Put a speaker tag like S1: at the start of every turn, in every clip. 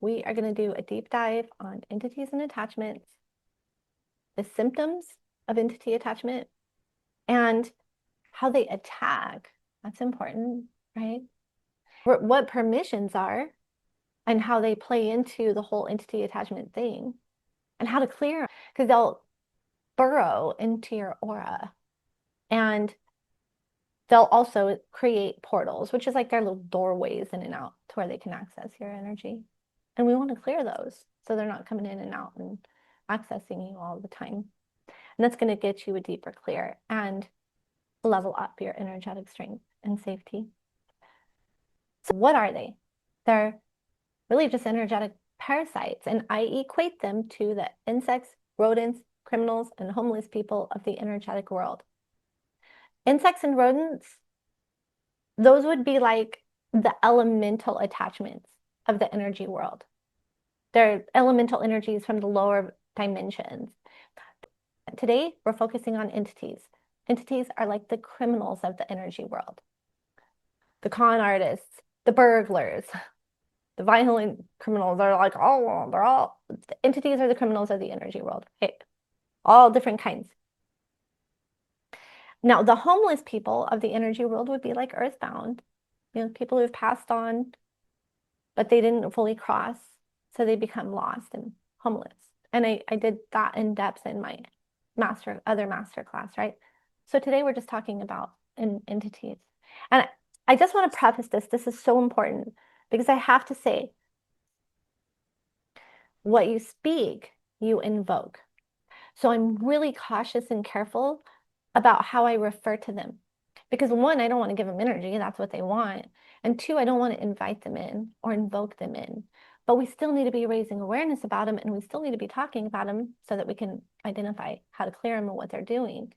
S1: we are going to do a deep dive on entities and attachments, the symptoms of entity attachment, and how they attack. That's important, right? What permissions are and how they play into the whole entity attachment thing and how to clear them, because they'll burrow into your aura and they'll also create portals, which is like their little doorways in and out to where they can access your energy. And we want to clear those so they're not coming in and out and accessing you all the time. And that's going to get you a deeper clear and level up your energetic strength and safety. So what are they? They're really just energetic parasites, and I equate them to the insects, rodents, criminals, and homeless people of the energetic world. Insects and rodents, those would be like the elemental attachments of the energy world. They're elemental energies from the lower dimensions. Today, we're focusing on entities. Entities are like the criminals of the energy world. The con artists, the burglars, the violent criminals are like, oh, they're all, the entities are the criminals of the energy world. Okay? All different kinds. Now, the homeless people of the energy world would be like earthbound, people who've passed on, but they didn't fully cross, so they become lost and homeless. And I did that in depth in my other master class, right? So today we're just talking about entities. And I just want to preface this. This is so important because I have to say, what you speak, you invoke. So I'm really cautious and careful about how I refer to them. Because one, I don't want to give them energy. That's what they want. And two, I don't want to invite them in or invoke them in. But we still need to be raising awareness about them, and we still need to be talking about them so that we can identify how to clear them and what they're doing.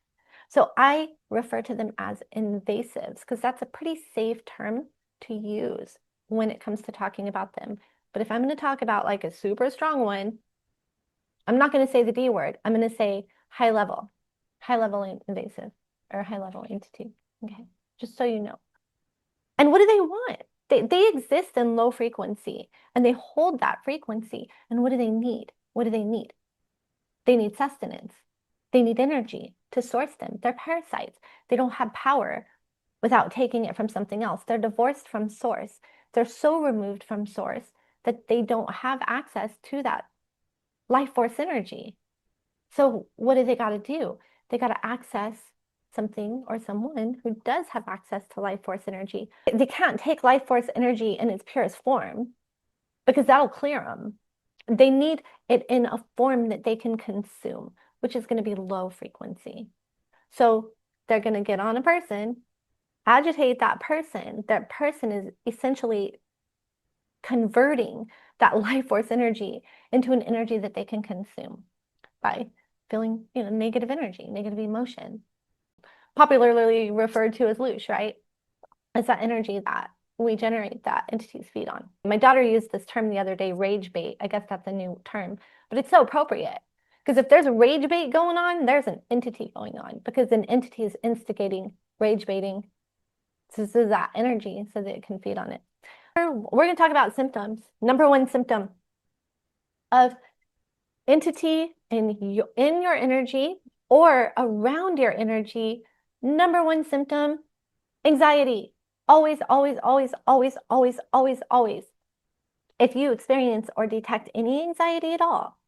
S1: So I refer to them as invasives because that's a pretty safe term to use when it comes to talking about them. But if I'm going to talk about like a super strong one, I'm not going to say the D word. I'm going to say high level invasive or high level entity. Okay, just so you know. And what do they want? They exist in low frequency and they hold that frequency. And what do they need? What do they need? They need sustenance. They need energy to source them. They're parasites. They don't have power without taking it from something else. They're divorced from source. They're so removed from source that they don't have access to that life force energy. So what do they got to do? They got to access something or someone who does have access to life force energy. They can't take life force energy in its purest form because that'll clear them. They need it in a form that they can consume, which is going to be low frequency. So they're going to get on a person, agitate that person. That person is essentially converting that life force energy into an energy that they can consume by feeling, negative energy, negative emotion. Popularly referred to as loosh, right? It's that energy that we generate that entities feed on. My daughter used this term the other day, rage bait. I guess that's a new term, but it's so appropriate because if there's a rage bait going on, there's an entity going on because an entity is instigating rage baiting. So this is that energy so that it can feed on it. We're going to talk about symptoms. Number one symptom of entity in your energy or around your energy. Number one symptom, anxiety. Always, always, always, always, always, always, always. If you experience or detect any anxiety at all,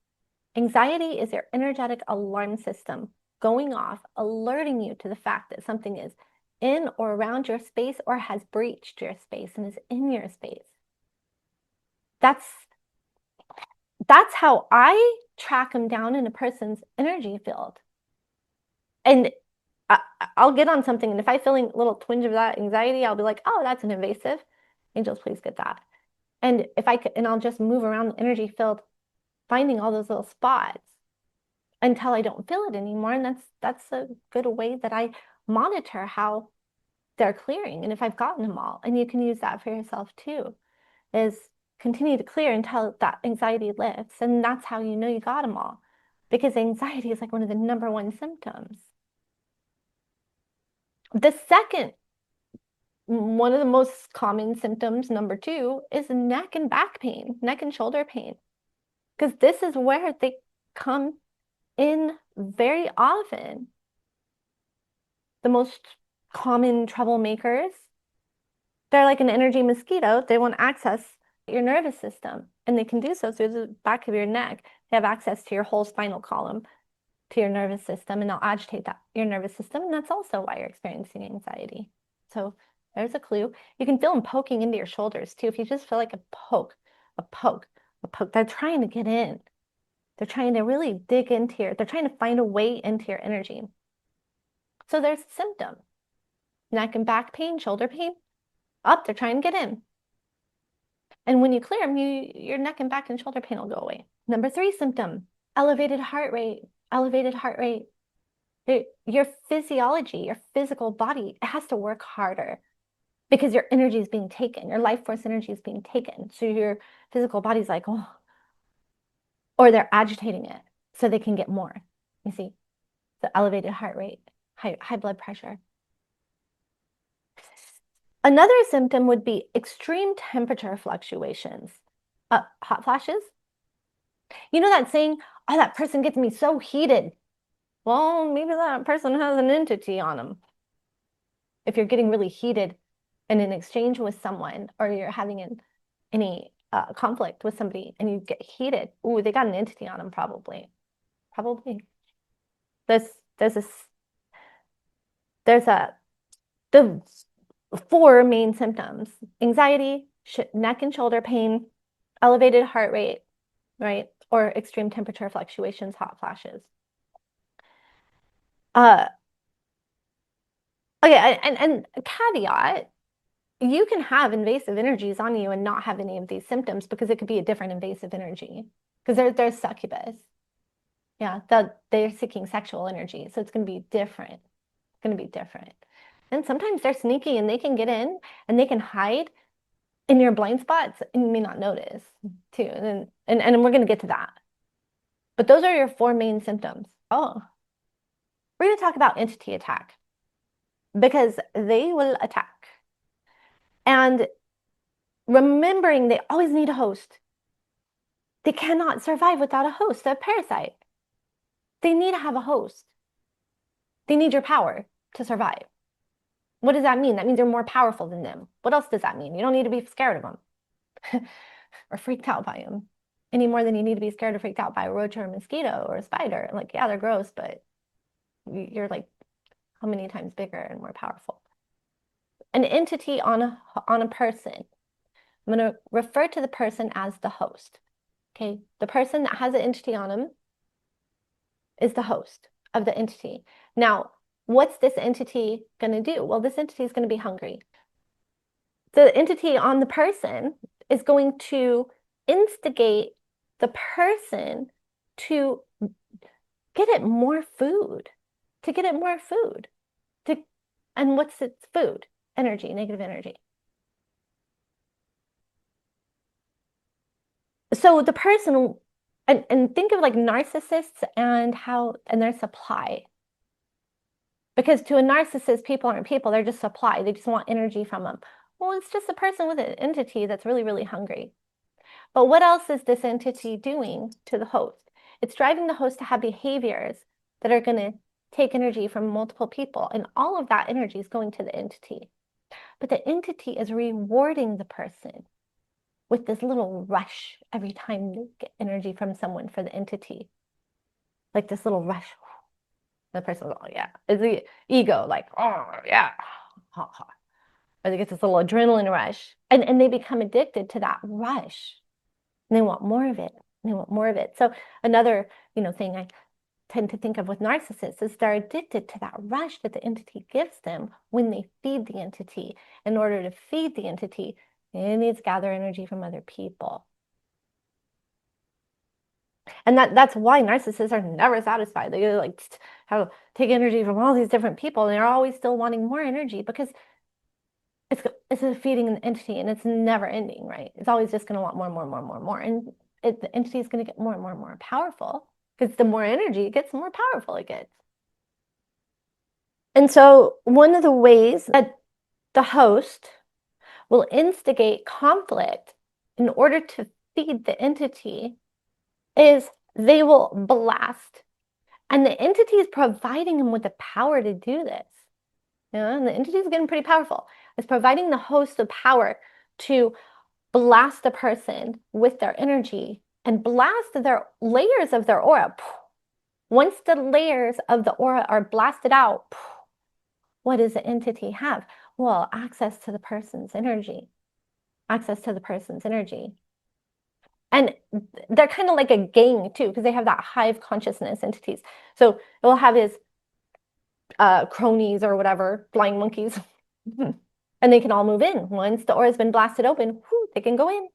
S1: anxiety is your energetic alarm system going off, alerting you to the fact that something is in or around your space or has breached your space and is in your space. That's how I track them down in a person's energy field. And I'll get on something, and if I'm feeling a little twinge of that anxiety, I'll be like, oh, that's an invasive. Angels, please get that. And if I could, and I'll just move around the energy field, finding all those little spots until I don't feel it anymore. And that's a good way that I monitor how they're clearing and if I've gotten them all. And you can use that for yourself too, is continue to clear until that anxiety lifts. And that's how you know you got them all, because anxiety is like one of the number one symptoms. The second one of the most common symptoms, number 2, is neck and back pain, neck and shoulder pain. Because this is where they come in very often. The most common troublemakers, they're like an energy mosquito. They want access to your nervous system, and they can do so through the back of your neck. They have access to your whole spinal column, to your nervous system, and they'll agitate your nervous system, and that's also why you're experiencing anxiety. So there's a clue. You can feel them poking into your shoulders too. If you just feel like a poke, a poke, a poke, they're trying to get in. They're trying to really dig into they're trying to find a way into your energy. So there's a symptom. Neck and back pain, shoulder pain. Up, they're trying to get in. And when you clear them, your neck and back and shoulder pain will go away. Number 3 symptom, elevated heart rate. Elevated heart rate. Your physiology, your physical body, it has to work harder because your energy is being taken. Your life force energy is being taken. So your physical body's like, oh, or they're agitating it so they can get more. You see, the elevated heart rate, high blood pressure. Another symptom would be extreme temperature fluctuations. Hot flashes. You know that saying, oh, that person gets me so heated. Well, maybe that person has an entity on them. If you're getting really heated in an exchange with someone, or you're having any conflict with somebody and you get heated, ooh, they got an entity on them, probably. There's the 4 main symptoms: anxiety, neck and shoulder pain, elevated heart rate, right? Or extreme temperature fluctuations, hot flashes. Okay, and a caveat, you can have invasive energies on you and not have any of these symptoms because it could be a different invasive energy. Because there's succubus. Yeah, they're seeking sexual energy. So it's going to be different. It's going to be different. And sometimes they're sneaky and they can get in and they can hide in your blind spots and you may not notice too. And we're going to get to that. But those are your 4 main symptoms. Oh, we're going to talk about entity attack because they will attack. And remembering they always need a host. They cannot survive without a host, a parasite. They need to have a host. They need your power to survive. What does that mean? That means you're more powerful than them. What else does that mean? You don't need to be scared of them or freaked out by them any more than you need to be scared or freaked out by a roach or a mosquito or a spider. Like, yeah, they're gross, but you're like how many times bigger and more powerful? An entity on a person. I'm going to refer to the person as the host. Okay, the person that has an entity on them is the host of the entity. Now, what's this entity going to do? Well, this entity is going to be hungry. The entity on the person is going to instigate the person to get it more food, and what's its food? Energy, negative energy. So the person, and think of like narcissists and their supply. Because to a narcissist, people aren't people, they're just supply. They just want energy from them. Well, it's just a person with an entity that's really, really hungry. But what else is this entity doing to the host? It's driving the host to have behaviors that are going to take energy from multiple people. And all of that energy is going to the entity. But the entity is rewarding the person with this little rush every time you get energy from someone for the entity. Like this little rush. The person's, oh yeah, it's the ego, like, oh yeah. Or they get this little adrenaline rush. And they become addicted to that rush. And they want more of it. They want more of it. So another, thing I tend to think of with narcissists is they're addicted to that rush that the entity gives them when they feed the entity. In order to feed the entity, it needs to gather energy from other people. And that's why narcissists are never satisfied. They like take energy from all these different people, and they're always still wanting more energy because it's a feeding an entity, and it's never ending, right? It's always just going to want more and more and more and more and more, and the entity is going to get more and more and more powerful because the more energy it gets, the more powerful it gets. And so one of the ways that the host will instigate conflict in order to feed the entity is they will blast. And the entity is providing them with the power to do this. And the entity is getting pretty powerful. It's providing the host the power to blast the person with their energy and blast their layers of their aura. Once the layers of the aura are blasted out, what does the entity have? Well, access to the person's energy. Access to the person's energy. And they're kind of like a gang too, because they have that hive consciousness entities. So it will have his cronies or whatever, flying monkeys. And they can all move in. Once the aura's been blasted open, they can go in.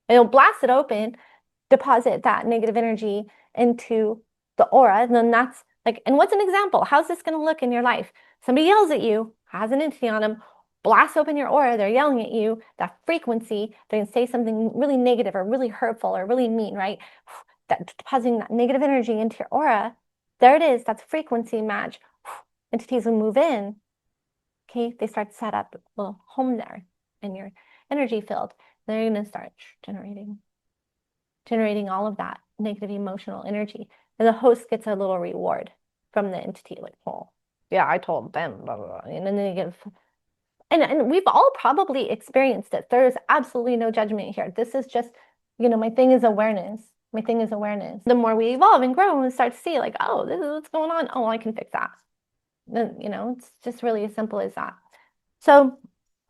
S1: And it'll blast it open, deposit that negative energy into the aura. And then that's like, and what's an example? How's this going to look in your life? Somebody yells at you, has an entity on them, blast open your aura, they're yelling at you, that frequency, they're going to say something really negative or really hurtful or really mean, right? That depositing that negative energy into your aura. There it is. That's frequency match. Entities will move in. Okay, they start to set up a little home there in your energy field. They're going to start generating all of that negative emotional energy. And the host gets a little reward from the entity, like, oh, yeah, I told them, blah, blah, blah. And then they give, and we've all probably experienced it. There is absolutely no judgment here. This is just, my thing is awareness. My thing is awareness. The more we evolve and grow and start to see, like, oh, this is what's going on. Oh, I can fix that. Then, it's just really as simple as that. So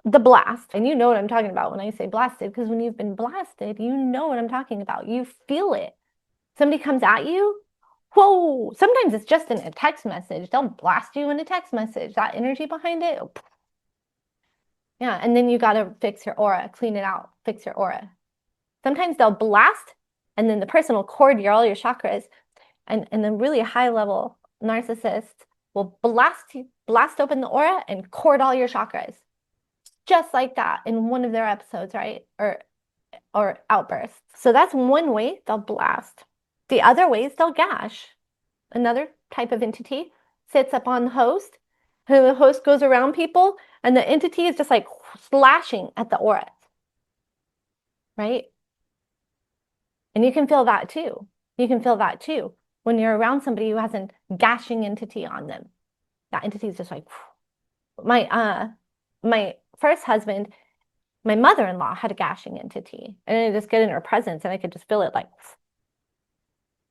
S1: the blast, and you know what I'm talking about when I say blasted, because when you've been blasted, you know what I'm talking about. You feel it. Somebody comes at you, whoa. Sometimes it's just in a text message. They'll blast you in a text message. That energy behind it. Yeah, and then you got to fix your aura, clean it out, fix your aura. Sometimes they'll blast, and then the person will cord all your chakras, and then really high level narcissists will blast open the aura and cord all your chakras. Just like that in one of their episodes, right? Or outbursts. So that's one way they'll blast. The other way is they'll gash. Another type of entity sits up on the host. The host goes around people, and the entity is just like slashing at the aura. Right? And you can feel that too. You can feel that too when you're around somebody who has a gashing entity on them. That entity is just like, my first husband, my mother-in-law had a gashing entity, and I just get in her presence and I could just feel it like,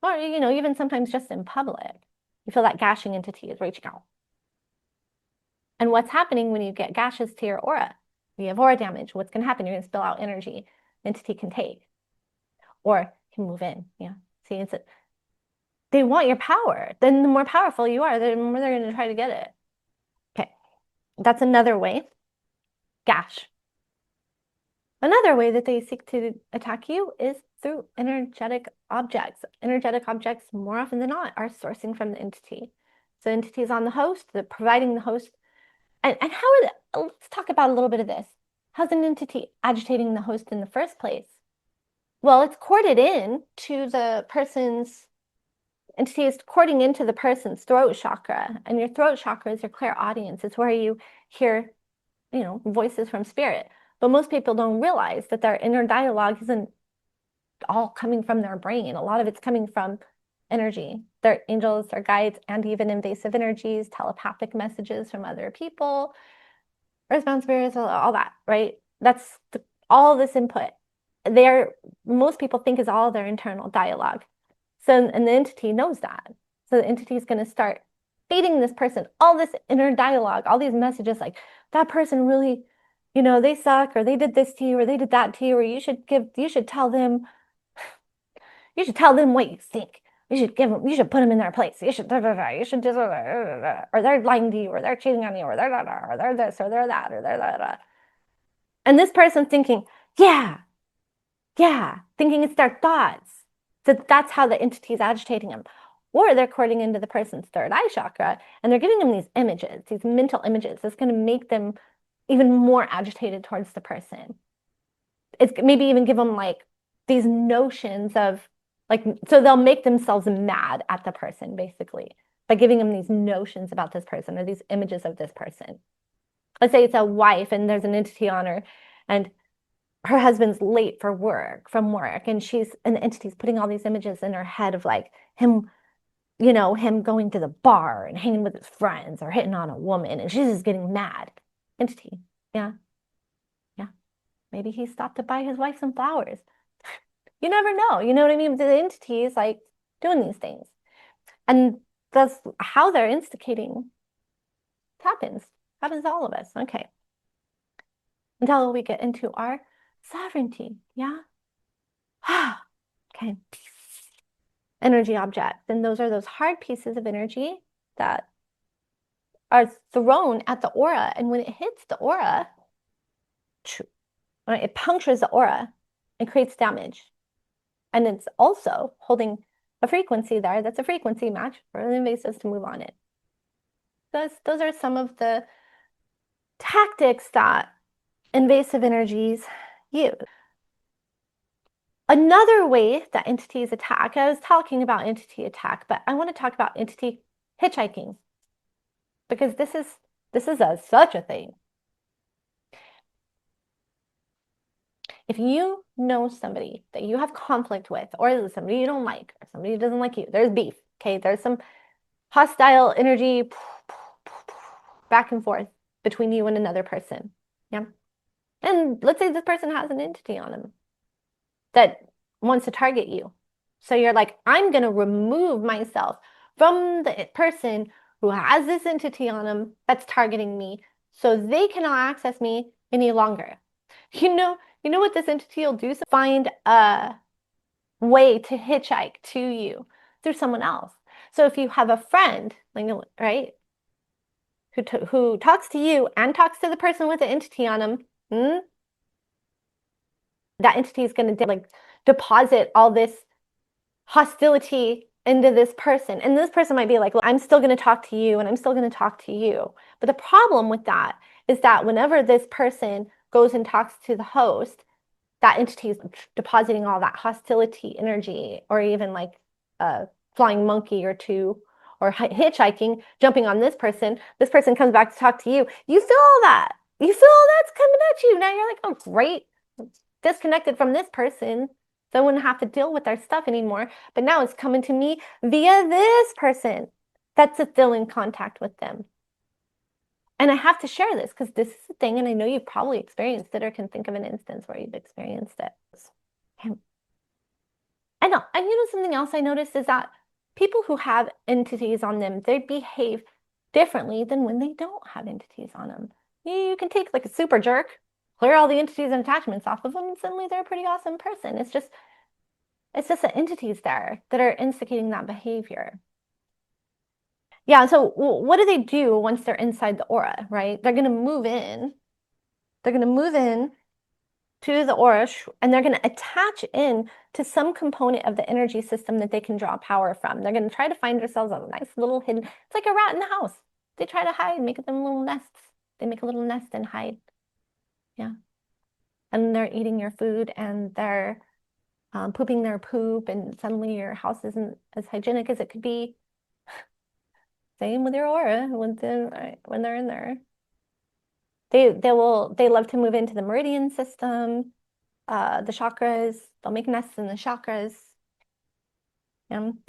S1: or, even sometimes just in public, you feel that gashing entity is reaching out. And what's happening when you get gashes to your aura? You have aura damage. What's going to happen? You're going to spill out energy. Entity can take or can move in. Yeah. See, they want your power. Then the more powerful you are, the more they're going to try to get it. Okay. That's another way. Gash. Another way that they seek to attack you is through energetic objects. Energetic objects, more often than not, are sourcing from the entity. So the entity is on the host, they're providing the host. And let's talk about a little bit of this. How's an entity agitating the host in the first place? Well, it's corded in to the person's, entity is cording into the person's throat chakra. And your throat chakra is your clairaudience. It's where you hear, voices from spirit. But most people don't realize that their inner dialogue isn't all coming from their brain. A lot of it's coming from energy. Their angels, their guides, and even invasive energies, telepathic messages from other people, earthbound spirits, all that, right? That's all this input. Most people think is all their internal dialogue. So, and the entity knows that. So the entity is going to start feeding this person all this inner dialogue, all these messages like, that person really, they suck, or they did this to you, or they did that to you, or you should tell them what you think. You should put them in their place. You should just, or they're lying to you, or they're cheating on you, or they're this, or they're that, or they're that. And this person's thinking, yeah, thinking it's their thoughts. So that's how the entity is agitating them. Or they're cording into the person's third eye chakra, and they're giving them these images, these mental images. That's going to make them even more agitated towards the person. It's maybe even give them like these notions of so they'll make themselves mad at the person basically by giving them these notions about this person or these images of this person. let's say it's a wife and there's an entity on her, and her husband's late from work, and the entity's putting all these images in her head of like him, him going to the bar and hanging with his friends or hitting on a woman, and she's just getting mad. Entity. Yeah. Yeah. Maybe he stopped to buy his wife some flowers. You never know. You know what I mean? The entity is like doing these things. And that's how they're instigating. It happens to all of us. Okay. Until we get into our sovereignty. Yeah. Okay. Energy objects. And those are those hard pieces of energy that are thrown at the aura. And when it hits the aura, it punctures the aura and creates damage. And it's also holding a frequency there that's a frequency match for the invasives to move on it. Those are some of the tactics that invasive energies use. Another way that entities attack, I was talking about entity attack, but I want to talk about entity hitchhiking because this is such a thing. If you know somebody that you have conflict with, or somebody you don't like, or somebody who doesn't like you, there's beef, okay? There's some hostile energy back and forth between you and another person. Yeah. And let's say this person has an entity on them that wants to target you. So you're like, I'm going to remove myself from the person who has this entity on them that's targeting me so they cannot access me any longer. You know what this entity will do? Find a way to hitchhike to you through someone else. So if you have a friend, right, who talks to you and talks to the person with the entity on them, that entity is going to deposit all this hostility into this person. And this person might be like, well, I'm still going to talk to you and I'm still going to talk to you. But the problem with that is that whenever this person goes and talks to the host, that entity is depositing all that hostility energy, or even like a flying monkey or two, or hitchhiking, jumping on this person. This person comes back to talk to you. You feel all that. You feel all that's coming at you. Now you're like, oh, great. Disconnected from this person. So I wouldn't have to deal with their stuff anymore. But now it's coming to me via this person that's still in contact with them. And I have to share this because this is a thing, and I know you've probably experienced it or can think of an instance where you've experienced it. I know. And something else I noticed is that people who have entities on them, they behave differently than when they don't have entities on them. You can take like a super jerk, clear all the entities and attachments off of them, and suddenly they're a pretty awesome person. It's just the entities there that are instigating that behavior. Yeah, so what do they do once they're inside the aura, right? They're going to move in. They're going to move in to the aura, and they're going to attach in to some component of the energy system that they can draw power from. They're going to try to find themselves a nice little hidden, it's like a rat in the house. They try to hide, make them little nests. They make a little nest and hide. Yeah. And they're eating your food, and they're pooping their poop, and suddenly your house isn't as hygienic as it could be. Same with your aura when they're in there. They love to move into the meridian system, the chakras. They'll make nests in the chakras. And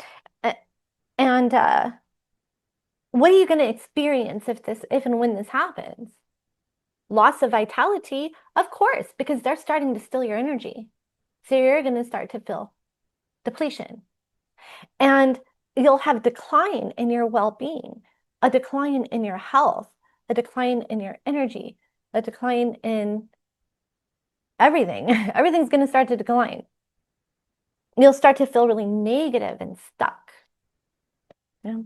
S1: what are you going to experience if and when this happens? Loss of vitality, of course, because they're starting to steal your energy. So you're going to start to feel depletion. And you'll have decline in your well-being, a decline in your health, a decline in your energy, a decline in everything. Everything's going to start to decline. You'll start to feel really negative and stuck. Yeah.